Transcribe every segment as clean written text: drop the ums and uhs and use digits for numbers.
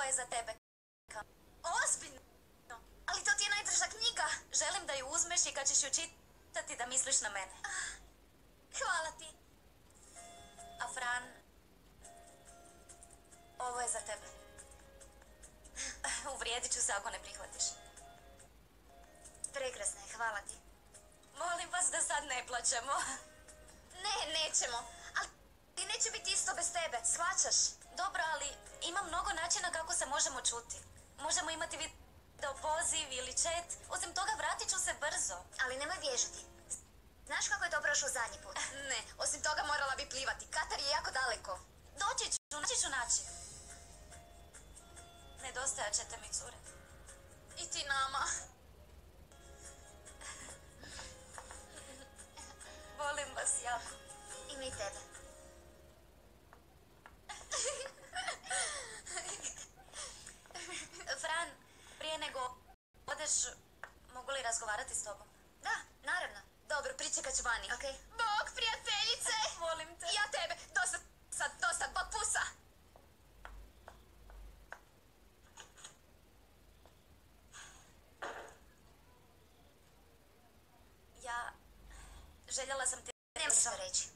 Ovo je za tebe. Ozbiljno? Ali to ti je najdraža knjiga. Želim da ju uzmeš i kad ćeš ju čitati da misliš na mene. Hvala ti. A Fran, ovo je za tebe. Uvrijedit ću se ako ne prihvatiš. Prekrasno je, hvala ti. Molim vas da sad ne plaćemo. Ne, nećemo. Ali neće biti isto bez tebe, shvaćaš? Dobro, ali ima mnogo načina kako se možemo čuti. Možemo imati video poziv ili chat. Osim toga, vratit ću se brzo. Ali nemoj bježati. Znaš kako je to prošlo zadnji put? Ne, osim toga morala bi plivati. Katar je jako daleko. Naći ću način. Nedostajat ćete mi, cure. I ti nama. Volim vas jako. I mi tebe. Fran, prije nego odeš, mogu li razgovarati s tobom? Da, naravno. Dobro, pričekat ću vani. Okej. Bog, prijateljice! Volim te. Ja tebe. Dosta, bog pusa! Željela sam te... Nema što reći.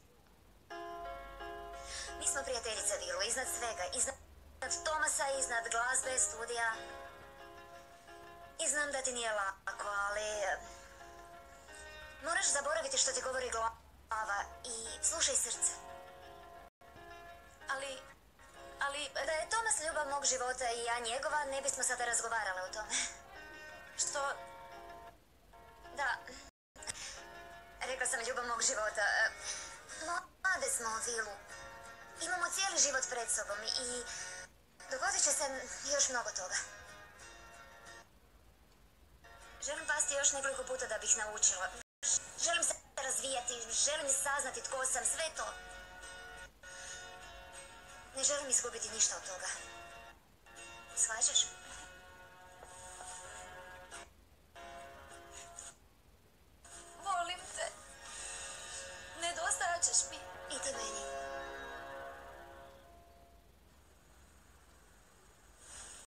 Mi smo prijateljice, Vilu, iznad svega. Iznad Tomasa, iznad glazbe, studija. I znam da ti nije lako, ali... Moraš zaboraviti što ti govori glava i slušaj srce. Ali... Da je Tomas ljubav mog života i ja njegova, ne bismo sada razgovarale o tome. Što... Da... Rekla sam ljubav mog života. Mlade smo, Vilu. Imamo cijeli život pred sobom i dogodit će se još mnogo toga. Želim pasti još nekoliko puta da bih naučila. Želim se razvijati, želim saznati tko sam, sve to. Ne želim izgubiti ništa od toga. Shvaćaš? Volim te. Nedostajat ćeš mi. I ti meni.